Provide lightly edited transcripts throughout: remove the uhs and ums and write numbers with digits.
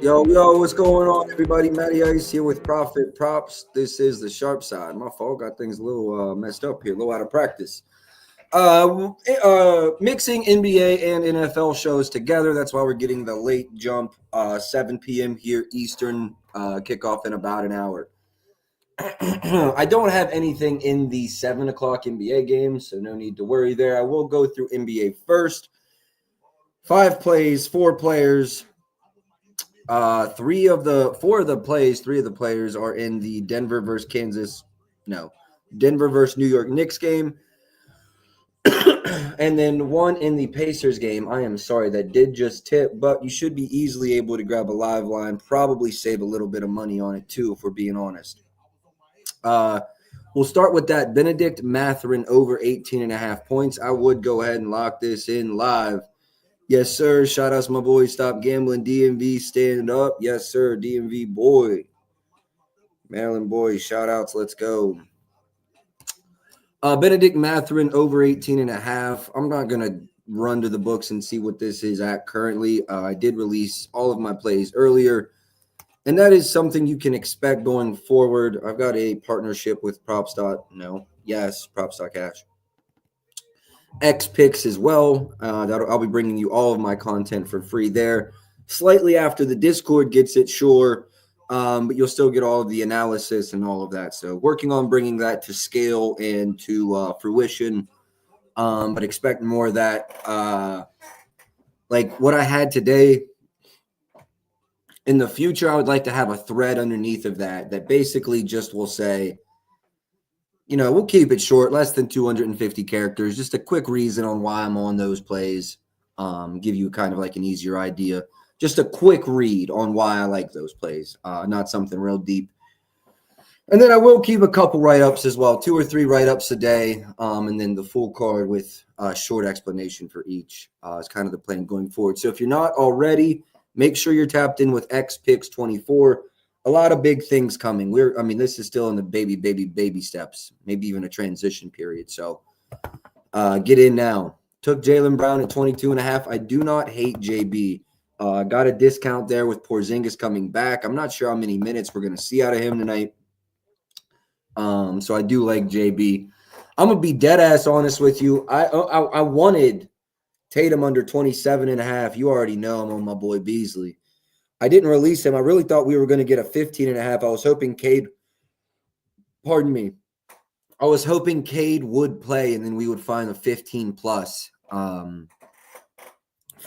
Yo, what's going on, everybody? Matty Ice here with Profit Props. This is the sharp side. My fault, got things a little messed up here, a little out of practice. Mixing NBA and NFL shows together. That's why we're getting the late jump, 7 p.m. here Eastern, kickoff in about an hour. I don't have anything in the 7 o'clock NBA games, so no need to worry there. I will go through NBA first. 5 plays, 4 players. Three of the players are in the Denver versus New York Knicks game. And then one in the Pacers game. I am sorry, that did just tip, but you should be easily able to grab a live line, probably save a little bit of money on it too, if we're being honest. We'll start with that Benedict Mathurin over 18.5 points. I would go ahead and lock this in live. Yes, sir. Shout out to my boy. Stop Gambling. DMV, stand up. Yes, sir. DMV boy. Maryland boy. Shout outs. Let's go. Benedict Mathurin over 18.5. I'm not going to run to the books and see what this is at currently. I did release all of my plays earlier, and that is something you can expect going forward. I've got a partnership with Props.Cash. X picks as well. I'll be bringing you all of my content for free there. Slightly after the Discord gets it, sure, but you'll still get all of the analysis and all of that. So working on bringing that to scale and to fruition, but expect more of that. Like what I had today. In the future, I would like to have a thread underneath of that basically just will say, we'll keep it short, less than 250 characters. Just a quick reason on why I'm on those plays. Give you kind of like an easier idea. Just a quick read on why I like those plays. Not something real deep. And then I will keep a couple write-ups as well, 2 or 3 write-ups a day, and then the full card with a short explanation for each is kind of the plan going forward. So if you're not already, make sure you're tapped in with X Picks 24. A lot of big things coming. This is still in the baby steps, maybe even a transition period. So get in now. Took Jaylen Brown at 22.5. I do not hate JB. Got a discount there with Porzingis coming back. I'm not sure how many minutes we're going to see out of him tonight. So I do like JB. I'm going to be dead ass honest with you. I wanted Tatum under 27.5. You already know I'm on my boy Beasley. I didn't release him. I really thought we were going to get a 15.5. I was hoping Cade would play, and then we would find a 15 plus for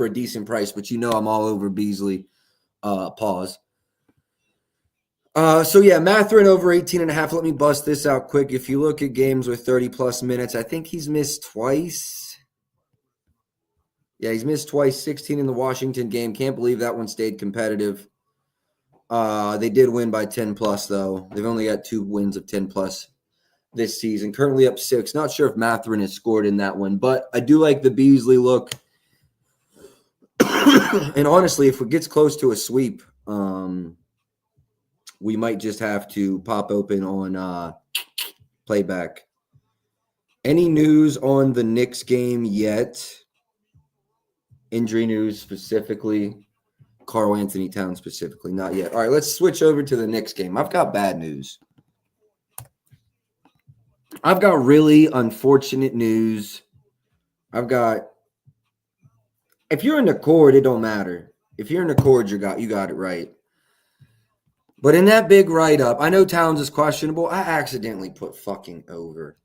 a decent price. But I'm all over Beasley. Pause. Mathurin over 18.5. Let me bust this out quick. If you look at games with 30 plus minutes, I think he's missed twice. Yeah, he's missed twice, 16 in the Washington game. Can't believe that one stayed competitive. They did win by 10 plus, though. They've only got 2 wins of 10 plus this season. Currently up 6. Not sure if Mathurin has scored in that one, but I do like the Beasley look. And honestly, if it gets close to a sweep, we might just have to pop open on playback. Any news on the Knicks game yet? Injury news specifically, Karl Anthony Towns specifically, not yet. All right, let's switch over to the Knicks game. I've got bad news. I've got really unfortunate news. If you're in the cord, it don't matter. If you're in the cord, you got it right. But in that big write-up, I know Towns is questionable. I accidentally put fucking over.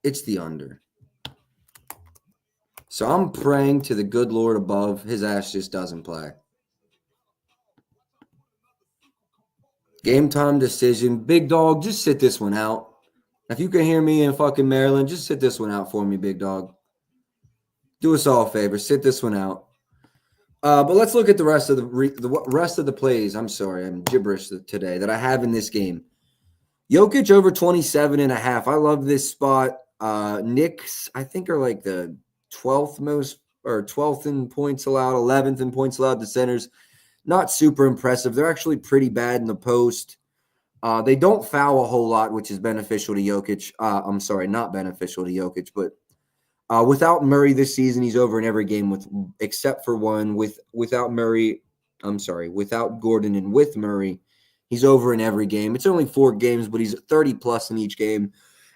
It's the under. So I'm praying to the good Lord above. His ass just doesn't play. Game time decision. Big dog, just sit this one out. If you can hear me in fucking Maryland, just sit this one out for me, big dog. Do us all a favor. Sit this one out. But let's look at the rest of the rest of the plays. I'm sorry, I'm gibberish today that I have in this game. Jokic over 27.5. I love this spot. Knicks, I think, are like the 12th most or 12th in points allowed, 11th in points allowed. The centers, not super impressive. They're actually pretty bad in the post. They don't foul a whole lot, which is beneficial to Jokic. I'm sorry, not beneficial to Jokic, but without Murray this season, he's over in every game except for one. Without Murray, I'm sorry, without Gordon and with Murray, he's over in every game. It's only 4 games, but he's 30 plus in each game.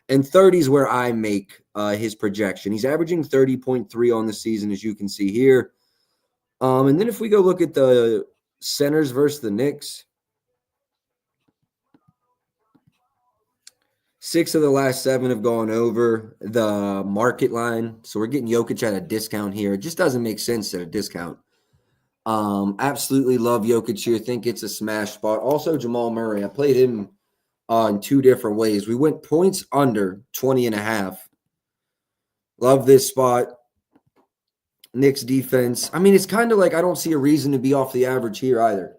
And 30 is where I make his projection. He's averaging 30.3 on the season, as you can see here. And then if we go look at the centers versus the Knicks, 6 of the last 7 have gone over the market line. So we're getting Jokic at a discount here. It just doesn't make sense at a discount. Absolutely love Jokic here. Think it's a smash spot. Also, Jamal Murray. I played him in 2 different ways. We went points under 20.5. Love this spot. Knicks defense. I mean, it's kind of like I don't see a reason to be off the average here either.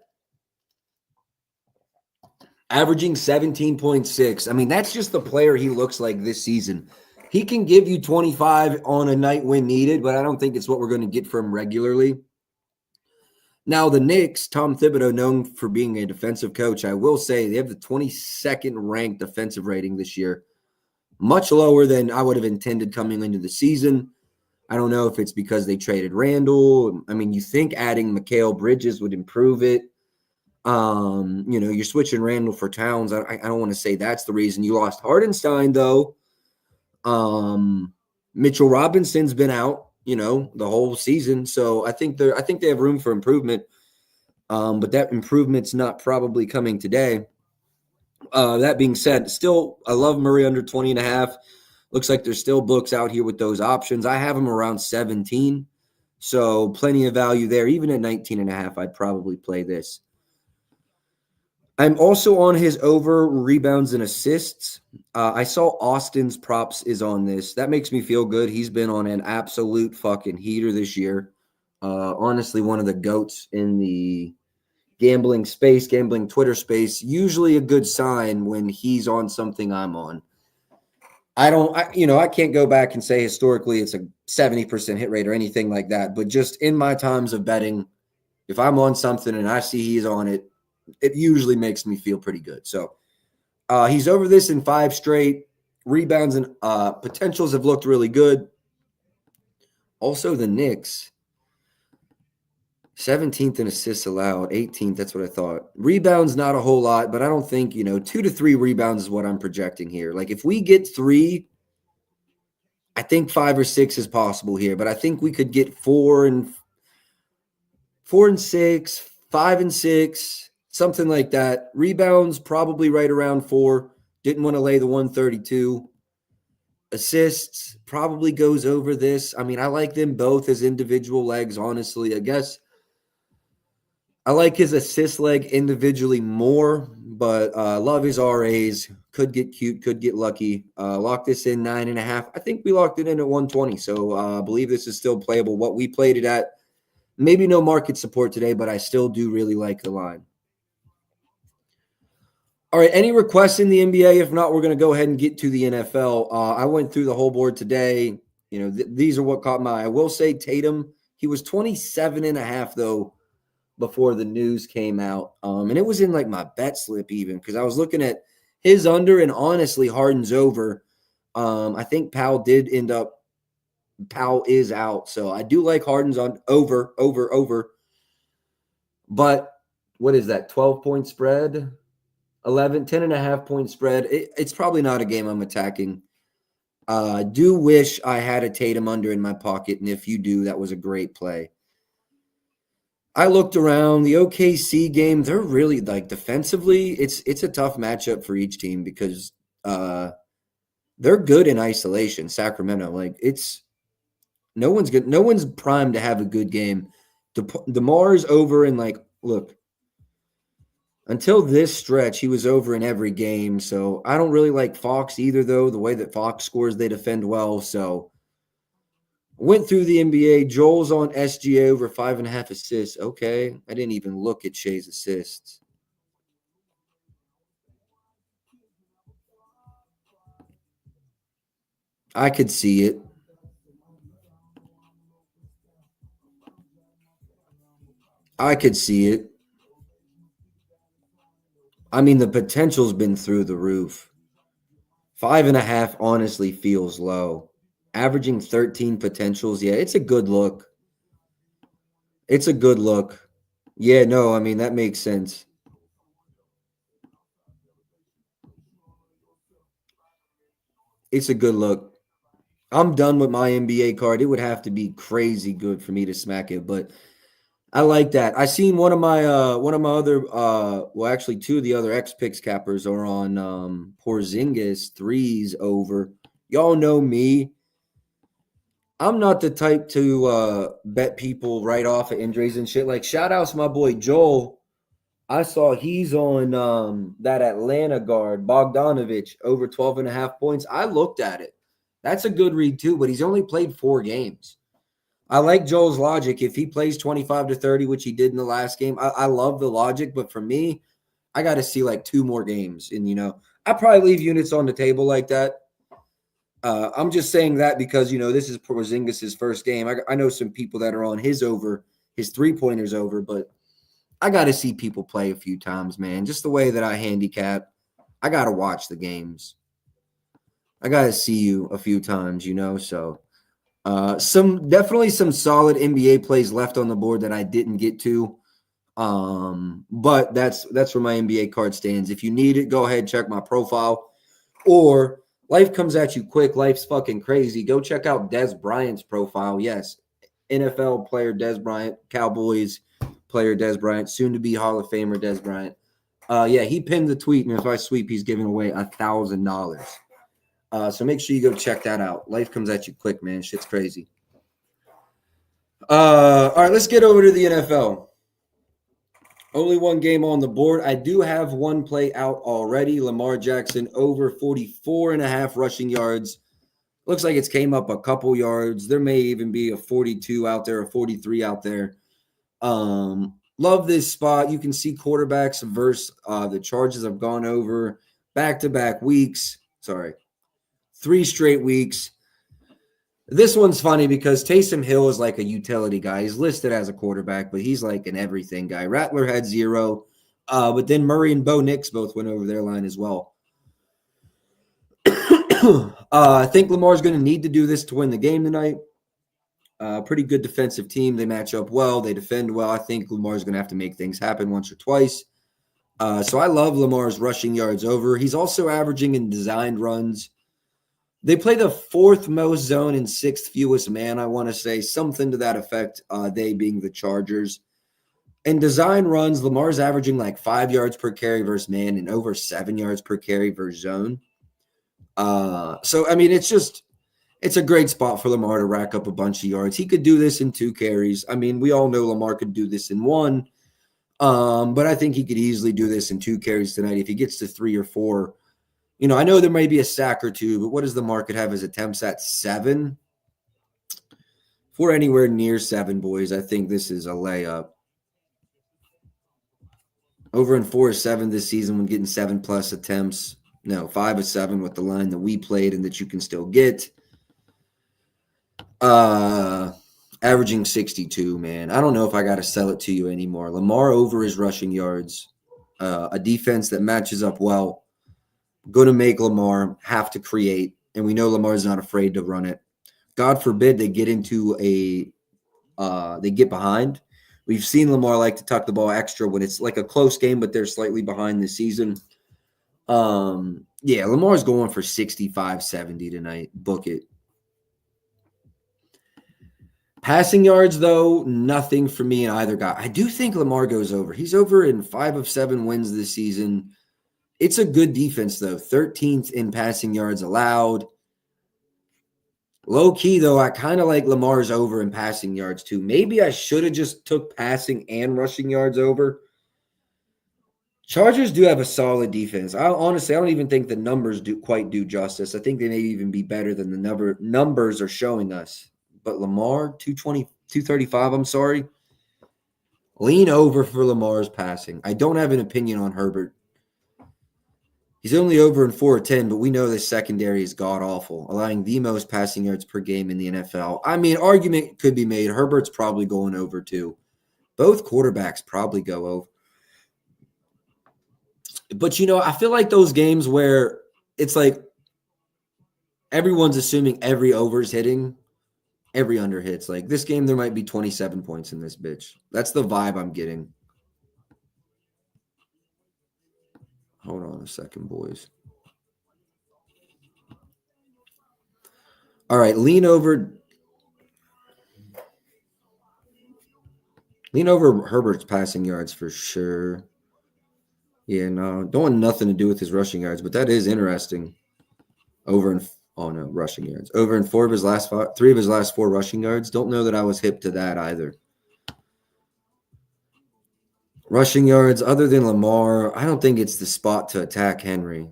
Averaging 17.6. I mean, that's just the player he looks like this season. He can give you 25 on a night when needed, but I don't think it's what we're going to get from regularly. Now, the Knicks, Tom Thibodeau, known for being a defensive coach, I will say they have the 22nd ranked defensive rating this year. Much lower than I would have intended coming into the season. I don't know if it's because they traded Randall. I mean, you think adding Mikal Bridges would improve it. You're switching Randall for Towns. I don't want to say that's the reason. You lost Hardenstein, though. Mitchell Robinson's been out, the whole season. So I think they have room for improvement. But that improvement's not probably coming today. That being said, still, I love Murray under 20.5. Looks like there's still books out here with those options. I have him around 17. So plenty of value there. Even at 19.5, I'd probably play this. I'm also on his over rebounds and assists. I saw Austin's props is on this. That makes me feel good. He's been on an absolute fucking heater this year. Honestly, one of the GOATs in the gambling Twitter space. Usually a good sign when he's on something I'm on. I can't go back and say historically it's a 70% hit rate or anything like that. But just in my times of betting, if I'm on something and I see he's on it, it usually makes me feel pretty good. So he's over this in 5 straight. Rebounds and potentials have looked really good. Also, the Knicks, 17th in assists allowed, 18th. That's what I thought. Rebounds, not a whole lot, but I don't think, 2 to 3 rebounds is what I'm projecting here. Like if we get 3, I think 5 or 6 is possible here, but I think we could get 4 and 6, 5 and 6. Something like that. Rebounds, probably right around 4. Didn't want to lay the 132. Assists, probably goes over this. I mean, I like them both as individual legs, honestly. I guess I like his assist leg individually more, but love his RAs. Could get cute, could get lucky. Lock this in 9.5. I think we locked it in at 120, so I believe this is still playable. What we played it at, maybe no market support today, but I still do really like the line. All right, any requests in the NBA? If not, we're going to go ahead and get to the NFL. I went through the whole board today. These are what caught my eye. I will say Tatum, he was 27.5, though, before the news came out. And it was in, like, my bet slip even because I was looking at his under and, honestly, Harden's over. I think Powell is out. So I do like Harden's on over. But what is that, 12-point spread? 10.5 point spread. It's probably not a game I'm attacking. I do wish I had a Tatum under in my pocket, and if you do, that was a great play. I looked around the OKC game. They're really like defensively. It's a tough matchup for each team because uh, they're good in isolation. Sacramento, like it's no one's good. No one's primed to have a good game. DeMar's over and like look until this stretch, he was over in every game. So I don't really like Fox either, though. The way that Fox scores, they defend well. So went through the NBA. Joel's on SGA over 5.5 assists. Okay. I didn't even look at Shea's assists. I could see it. I could see it. I mean, the potential's been through the roof. 5.5 honestly feels low. Averaging 13 potentials. Yeah, it's a good look. It's a good look. Yeah, no, I mean, that makes sense. It's a good look. I'm done with my NBA card. It would have to be crazy good for me to smack it, but I like that. I seen one of my other well actually two of the other X picks cappers are on Porzingis threes over. Y'all know me. I'm not the type to bet people right off of injuries and shit. Like shout outs my boy Joel. I saw he's on that Atlanta guard, Bogdanovich, over 12.5 points. I looked at it. That's a good read too, but he's only played 4 games. I like Joel's logic. If he plays 25 to 30, which he did in the last game, I love the logic. But for me, I got to see like 2 more games. And, I probably leave units on the table like that. I'm just saying that because, this is Porzingis' first game. I know some people that are on his over, his 3-pointers over, but I got to see people play a few times, man. Just the way that I handicap, I got to watch the games. I got to see you a few times, so definitely some solid NBA plays left on the board that I didn't get to. But that's where my NBA card stands. If you need it, go ahead, check my profile. Or life comes at you quick, life's fucking crazy. Go check out Des Bryant's profile. Yes. NFL player Des Bryant, Cowboys player Des Bryant, soon to be Hall of Famer Des Bryant. Yeah, he pinned the tweet, and if I sweep, he's giving away $1,000. So make sure you go check that out. Life comes at you quick, man. Shit's crazy. All right, let's get over to the NFL. Only one game on the board. I do have one play out already. Lamar Jackson over 44.5 rushing yards. Looks like it's came up a couple yards. There may even be a 42 out there, a 43 out there. Love this spot. You can see quarterbacks versus the Chargers have gone over back-to-back weeks. Sorry, 3 straight weeks. This one's funny because Taysom Hill is like a utility guy. He's listed as a quarterback, but he's like an everything guy. Rattler had 0, but then Murray and Bo Nix both went over their line as well. I think Lamar's going to need to do this to win the game tonight. Pretty good defensive team. They match up well. They defend well. I think Lamar's going to have to make things happen once or twice. So I love Lamar's rushing yards over. He's also averaging in designed runs. They play the 4th most zone and 6th fewest man, I want to say. Something to that effect, they being the Chargers. In design runs, Lamar's averaging like 5 yards per carry versus man and over 7 yards per carry versus zone. So, I mean, it's a great spot for Lamar to rack up a bunch of yards. He could do this in 2 carries. I mean, we all know Lamar could do this in 1. But I think he could easily do this in 2 carries tonight. If he gets to 3 or 4, I know there may be a sack or 2, but what does the market have his attempts at? 7? If we're anywhere near 7, boys, I think this is a layup. Over in 4 or 7 this season when getting 7+ attempts. No, 5 or 7 with the line that we played and that you can still get. Averaging 62, man. I don't know if I got to sell it to you anymore. Lamar over his rushing yards. A defense that matches up well. Going to make Lamar have to create, and we know Lamar's not afraid to run it. God forbid they get into they get behind. We've seen Lamar like to tuck the ball extra when it's like a close game, but they're slightly behind this season. Yeah, Lamar's going for 65-70 tonight. Book it. Passing yards, though, nothing for me in either guy. I do think Lamar goes over. He's over in 5 of 7 wins this season. It's a good defense, though. 13th in passing yards allowed. Low key, though, I kind of like Lamar's over in passing yards, too. Maybe I should have just took passing and rushing yards over. Chargers do have a solid defense. Honestly, I don't even think the numbers quite do justice. I think they may even be better than the numbers are showing us. But Lamar, 220, 235, I'm sorry. Lean over for Lamar's passing. I don't have an opinion on Herbert. He's only over in 4 of 10, but we know this secondary is god-awful, allowing the most passing yards per game in the NFL. I mean, argument could be made. Herbert's probably going over, too. Both quarterbacks probably go over. But, I feel like those games where it's like everyone's assuming every over's hitting, every under hits. Like this game, there might be 27 points in this bitch. That's the vibe I'm getting. Hold on a second, boys. All right, lean over Herbert's passing yards for sure. Yeah, no, don't want nothing to do with his rushing yards, but that is interesting. Rushing yards. Over in 3 of his last 4 rushing yards. Don't know that I was hip to that either. Rushing yards, other than Lamar, I don't think it's the spot to attack Henry.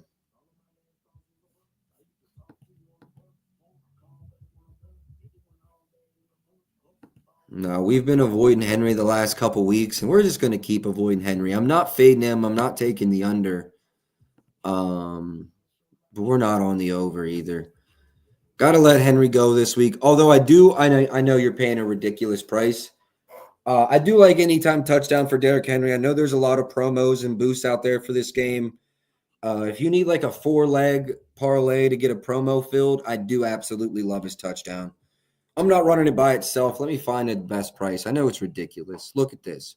No, we've been avoiding Henry the last couple weeks, and we're just going to keep avoiding Henry. I'm not fading him. I'm not taking the under. But we're not on the over either. Got to let Henry go this week. Although I know you're paying a ridiculous price. I do like anytime touchdown for Derrick Henry. I know there's a lot of promos and boosts out there for this game. If you need like a 4-leg parlay to get a promo filled, I do absolutely love his touchdown. I'm not running it by itself. Let me find the best price. I know it's ridiculous. Look at this.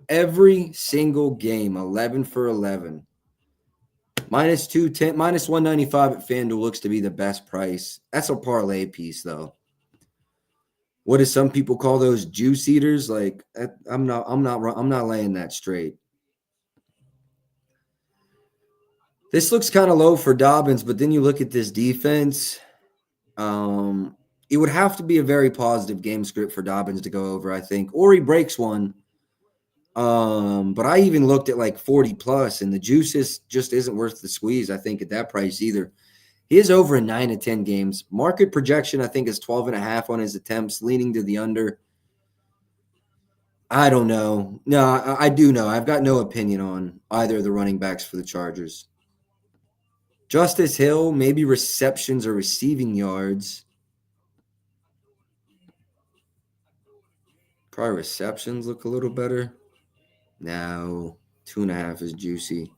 Every single game, 11 for 11. Minus 210, minus 195 at FanDuel looks to be the best price. That's a parlay piece, though. What do some people call those juice eaters? Like I'm not laying that straight. This looks kind of low for Dobbins, but then you look at this defense. It would have to be a very positive game script for Dobbins to go over, I think, or he breaks one. But I even looked at like 40 plus, and the juice just isn't worth the squeeze, I think, at that price either. He is over in 9 of 10 games. Market projection, I think, is 12.5 on his attempts, leaning to the under. I don't know. No, I do know. I've got no opinion on either of the running backs for the Chargers. Justice Hill, maybe receptions or receiving yards. Probably receptions look a little better. No, 2.5 is juicy.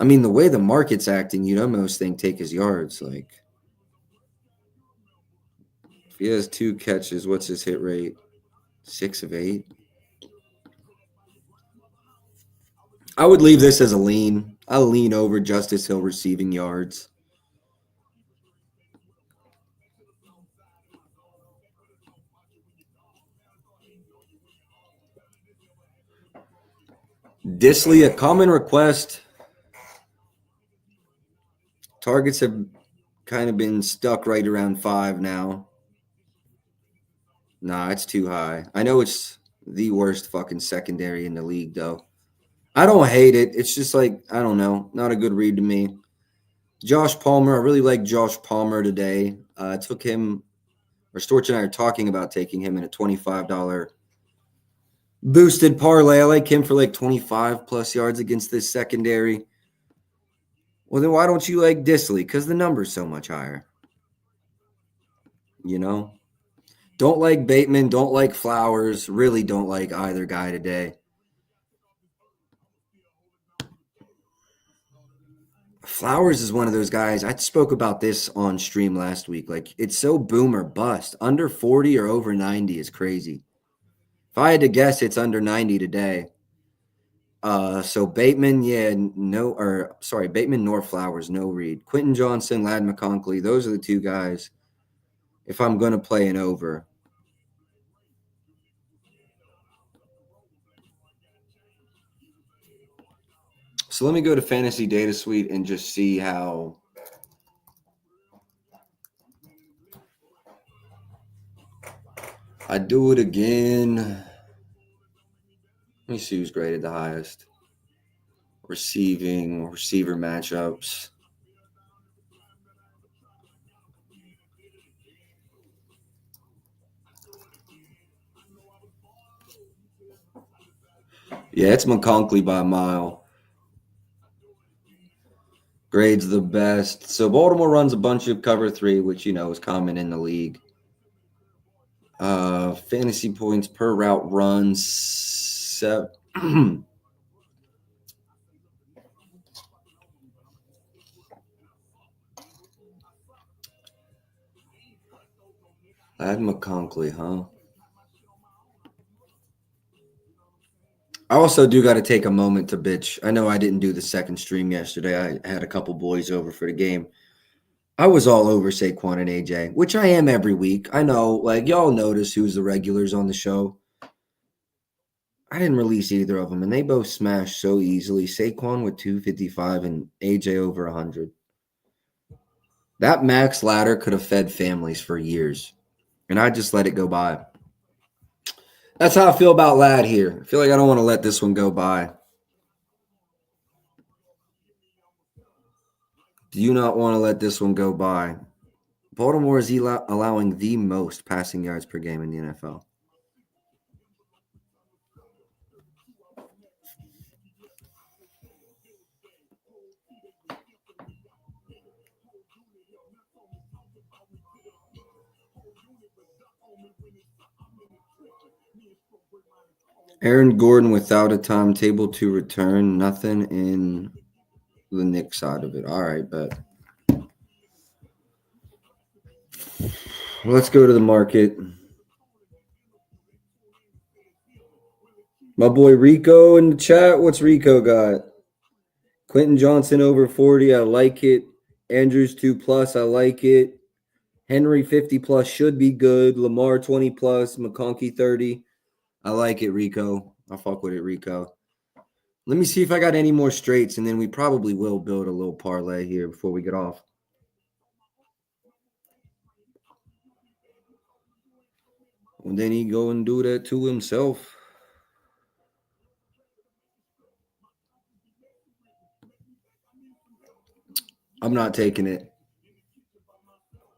I mean, the way the market's acting, you'd almost think take his yards. Like, if he has 2 catches, what's his hit rate? 6 of 8. I would leave this as a lean. I'll lean over Justice Hill receiving yards. Disley, a common request. Targets have kind of been stuck right around 5 now. Nah, it's too high. I know it's the worst fucking secondary in the league, though. I don't hate it. It's just like, I don't know. Not a good read to me. Josh Palmer. I really like Josh Palmer today. I took him, or Storch and I are talking about taking him in a $25 boosted parlay. I like him for like 25 plus yards against this secondary. Well, then why don't you like Disley? Because the number's so much higher. Don't like Bateman. Don't like Flowers. Really don't like either guy today. Flowers is one of those guys. I spoke about this on stream last week. Like, it's so boom or bust. Under 40 or over 90 is crazy. If I had to guess, it's under 90 today. So Bateman, Bateman nor Flowers, no read. Quentin Johnson, Ladd McConkey, those are the 2 guys if I'm going to play an over. So let me go to Fantasy Data Suite and just see how I do it again. Let me see who's graded the highest. Receiver matchups. Yeah, it's McConkey by a mile. Grades the best. So Baltimore runs a bunch of cover 3, which is common in the league. Fantasy points per route runs. Add McConkey, huh? I also do got to take a moment to bitch. I know I didn't do the second stream yesterday. I had a couple boys over for the game. I was all over Saquon and AJ, which I am every week. I know, like, y'all notice who's the regulars on the show. I didn't release either of them, and they both smashed so easily. Saquon with 255 and AJ over 100. That max ladder could have fed families for years, and I just let it go by. That's how I feel about Lad here. I feel like I don't want to let this one go by. Do you not want to let this one go by? Baltimore is allowing the most passing yards per game in the NFL. Aaron Gordon without a timetable to return. Nothing in the Knicks side of it. All right, but let's go to the market. My boy Rico in the chat. What's Rico got? Quentin Johnson over 40. I like it. Andrews 2+. I like it. Henry 50+ should be good. Lamar 20+. McConkey 30. I like it, Rico. I fuck with it, Rico. Let me see if I got any more straights, and then we probably will build a little parlay here before we get off. And then he go and do that to himself. I'm not taking it.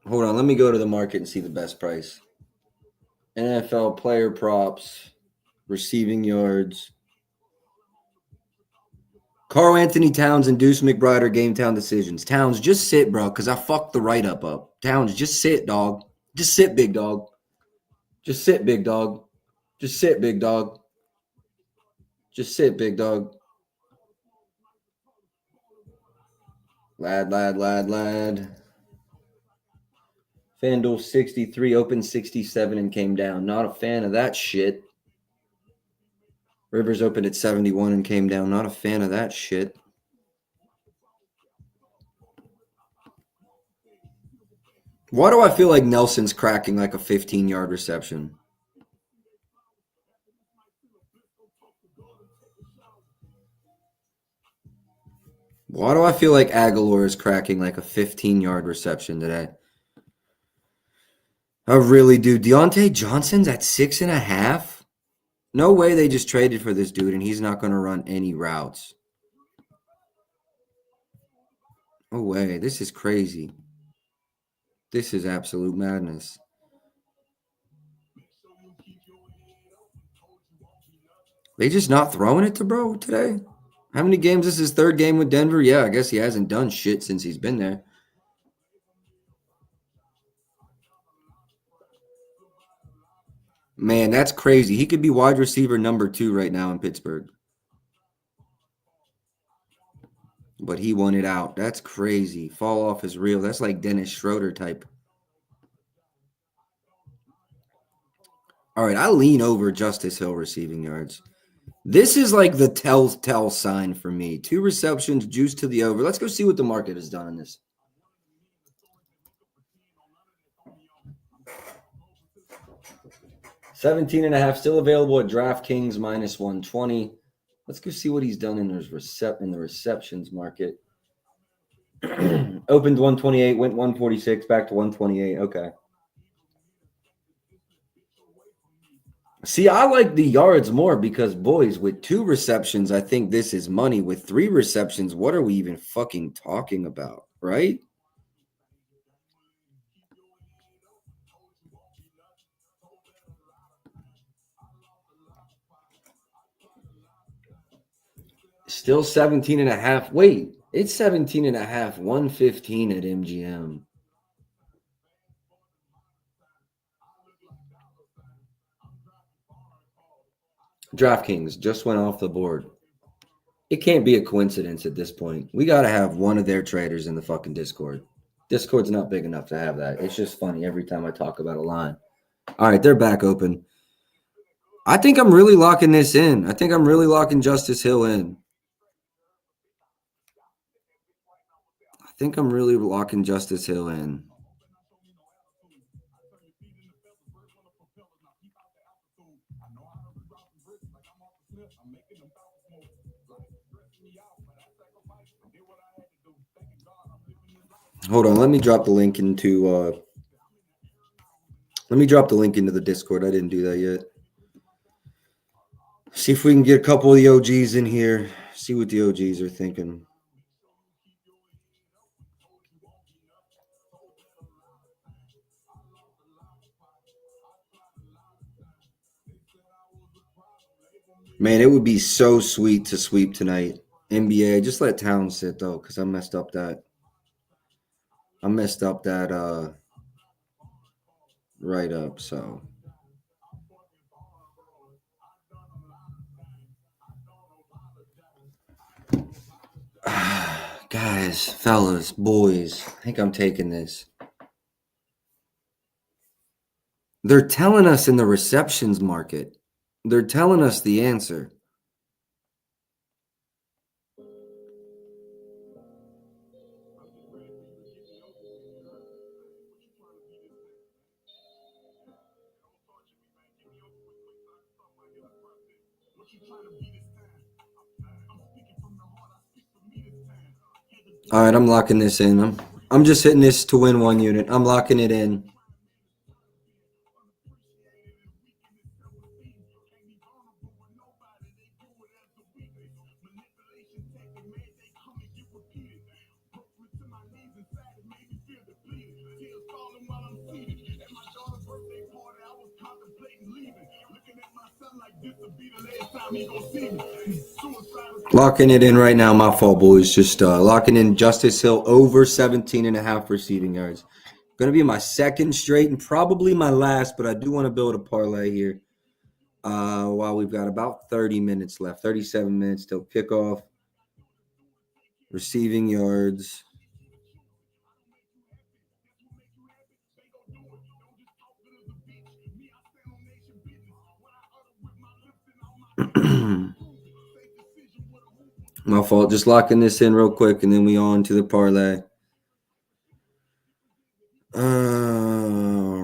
Hold on. Let me go to the market and see the best price. NFL player props, receiving yards. Carl Anthony Towns and Deuce McBride are game town decisions. Towns, just sit, bro, because I fucked the write-up up. Towns, just sit, dog. Just sit, big dog. Just sit, big dog. Just sit, big dog. Just sit, big dog. Lad. FanDuel 63, opened 67 and came down. Not a fan of that shit. Rivers opened at 71 and came down. Not a fan of that shit. Why do I feel like Nelson's cracking like a 15-yard reception? Why do I feel like Aguilar is cracking like a 15-yard reception today? I really do. Deontay Johnson's at 6.5? No way they just traded for this dude and he's not going to run any routes. No way. This is crazy. This is absolute madness. They just not throwing it to bro today? How many games? This is his third game with Denver? Yeah, I guess he hasn't done shit since he's been there. Man, that's crazy. He could be wide receiver number 2 right now in Pittsburgh. But he won it out. That's crazy. Fall off is real. That's like Dennis Schroeder type. All right, I lean over Justice Hill receiving yards. This is like the telltale sign for me. 2 receptions, juice to the over. Let's go see what the market has done in this. $17.5 still available at DraftKings -120. Let's go see what he's done in his in the receptions market. Opened 128, went 146, back to 128. Okay. See, I like the yards more because, boys, with 2 receptions, I think this is money. With 3 receptions, what are we even fucking talking about, right? Still 17 and a half. Wait, it's 17 and a half, 115 at MGM. DraftKings just went off the board. It can't be a coincidence at this point. We got to have one of their traders in the fucking Discord. Discord's not big enough to have that. It's just funny every time I talk about a line. All right, they're back open. I think I'm really locking this in. I think I'm really locking Justice Hill in. I think I'm really locking Justice Hill in. Hold on, let me drop the link into the Discord. I didn't do that yet. See if we can get a couple of the OGs in here. See what the OGs are thinking. Man, it would be so sweet to sweep tonight. NBA, just let Towns sit though, because I messed up that. Write up. So guys, fellas, boys, I think I'm taking this. They're telling us in the receptions market. They're telling us the answer. All right, I'm locking this in. I'm just hitting this to win 1 unit. I'm locking it in. Locking it in right now. My fault, boys. Just locking in Justice Hill over 17 and a half receiving yards. Going to be my second straight and probably my last, but I do want to build a parlay here. While we've got about 30 minutes left, 37 minutes till kickoff. Receiving yards. My fault. Just locking this in real quick, and then we on to the parlay.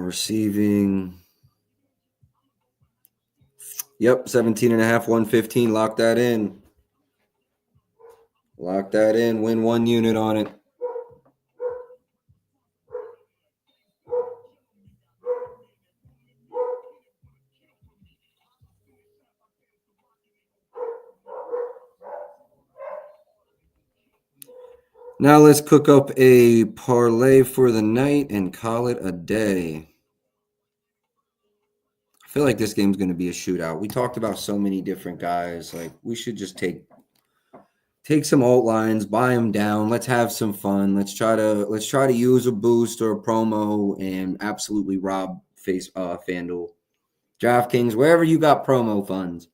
Receiving. Yep, 17 and a half, 115. Lock that in. Lock that in. Win 1 unit on it. Now let's cook up a parlay for the night and call it a day. I feel like this game's going to be a shootout. We talked about so many different guys. Like we should just take some alt lines, buy them down. Let's have some fun. Let's try to use a boost or a promo and absolutely rob FanDuel, DraftKings, wherever you got promo funds.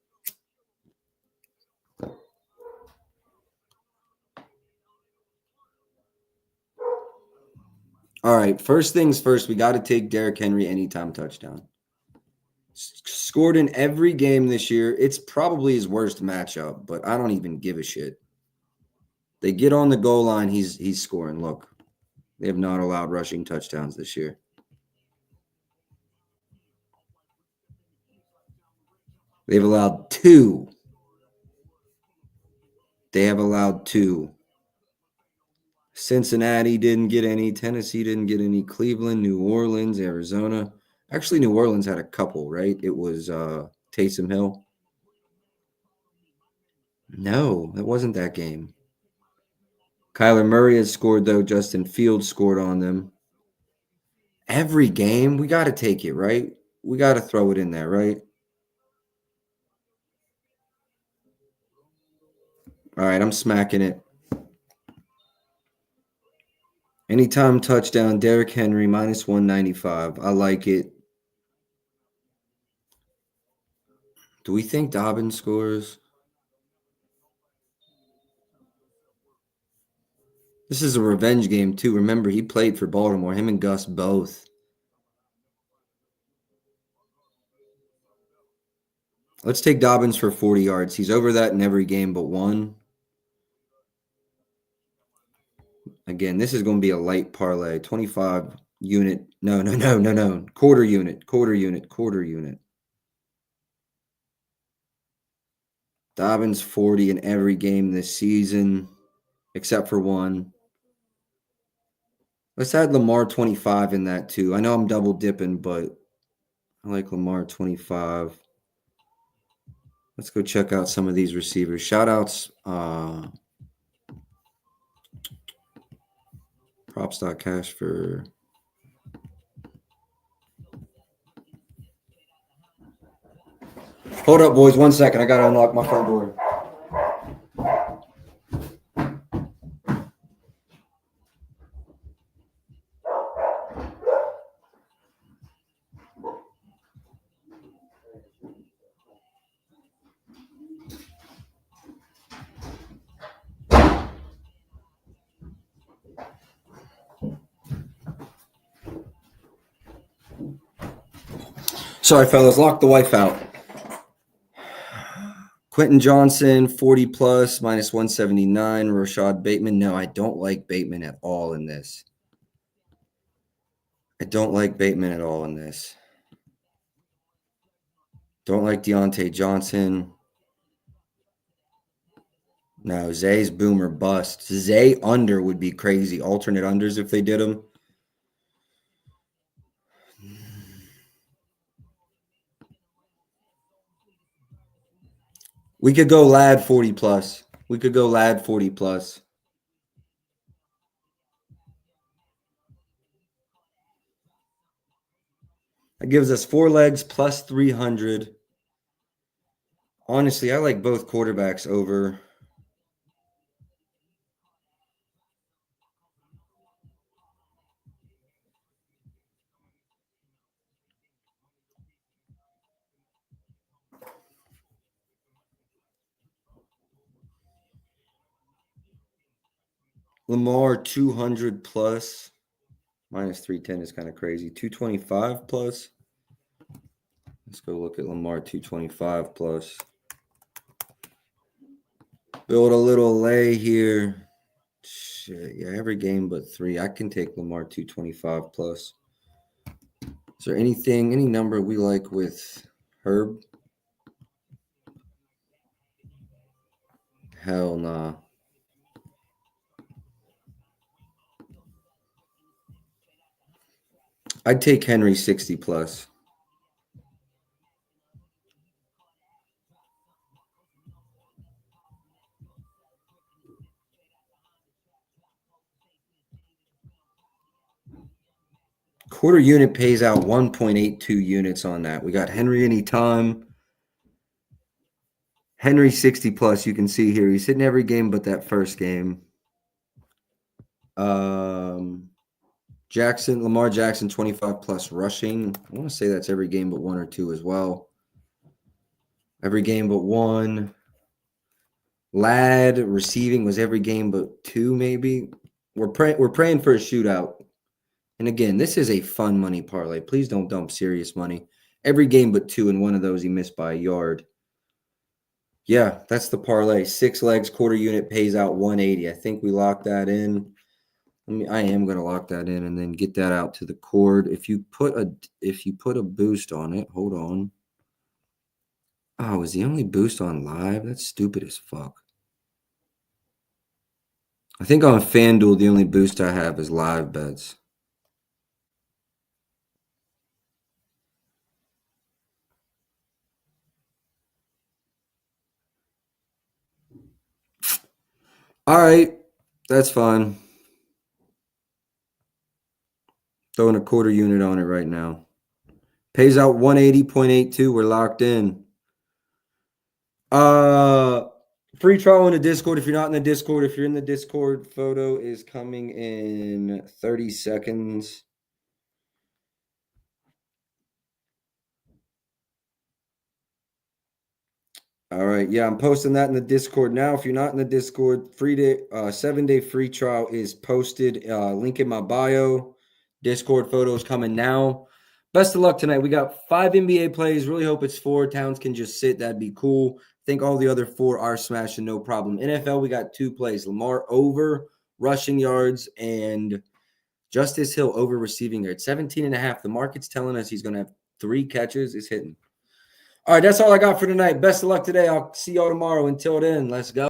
All right, first things first, we got to take Derrick Henry anytime touchdown. Scored in every game this year. It's probably his worst matchup, but I don't even give a shit. They get on the goal line, he's scoring. Look, they have not allowed rushing touchdowns this year. They've allowed 2. They have allowed 2. Cincinnati didn't get any. Tennessee didn't get any. Cleveland, New Orleans, Arizona. Actually, New Orleans had a couple, right? It was Taysom Hill. No, that wasn't that game. Kyler Murray has scored, though. Justin Fields scored on them. Every game, we got to take it, right? We got to throw it in there, right? All right, I'm smacking it. Anytime touchdown, Derrick Henry, minus 195. I like it. Do we think Dobbins scores? This is a revenge game, too. Remember, he played for Baltimore. Him and Gus both. Let's take Dobbins for 40 yards. He's over that in every game but one. Again, this is going to be a light parlay. 25 unit. No. Quarter unit. Dobbins 40 in every game this season, except for one. Let's add Lamar 25 in that too. I know I'm double dipping, but I like Lamar 25. Let's go check out some of these receivers. Shout outs. Props.cash for Hold up, boys. 1 second. I got to unlock my front door. Sorry, fellas. Lock the wife out. Quentin Johnson, 40 plus, minus 179. Rashad Bateman. No, I don't like Bateman at all in this. Don't like Deontay Johnson. No, Zay's boom or bust. Zay under would be crazy. Alternate unders if they did them. We could go Lad 40 plus. That gives us 4 legs plus 300. Honestly, I like both quarterbacks over. Lamar 200 plus. Minus 310 is kind of crazy. 225 plus. Let's go look at Lamar 225 plus. Build a little lay here. Shit, yeah, every game but 3. I can take Lamar 225 plus. Is there any number we like with Herb? Hell nah. I'd take Henry 60 plus. Quarter unit pays out 1.82 units on that. We got Henry anytime. Henry 60 plus, you can see here. He's hitting every game but that first game. Lamar Jackson 25 plus rushing. I want to say that's every game but 1 or 2 as well. Every game but 1. Lad receiving was every game but 2 maybe. We're praying for a shootout. And again, this is a fun money parlay. Please don't dump serious money. Every game but 2, and one of those he missed by a yard. Yeah, that's the parlay. 6 legs, quarter unit pays out 180. I think we locked that in. I am going to lock that in and then get that out to the cord. If you put a boost on it, hold on. Oh, is the only boost on live? That's stupid as fuck. I think on FanDuel, the only boost I have is live bets. All right, that's fine. Throwing a quarter unit on it right now. Pays out 180.82. We're locked in. Free trial in the Discord. If you're not in the Discord, if you're in the Discord, photo is coming in 30 seconds. All right. Yeah, I'm posting that in the Discord now. If you're not in the Discord, 7-day free trial is posted. Link in my bio. Discord photos coming now. Best of luck tonight. We got 5 NBA plays. Really hope it's 4. Towns can just sit. That'd be cool. I think all the other 4 are smashing, no problem. NFL, we got 2 plays. Lamar over rushing yards and Justice Hill over receiving yards. 17.5. The market's telling us he's going to have 3 catches. It's hitting. All right, that's all I got for tonight. Best of luck today. I'll see y'all tomorrow. Until then, let's go.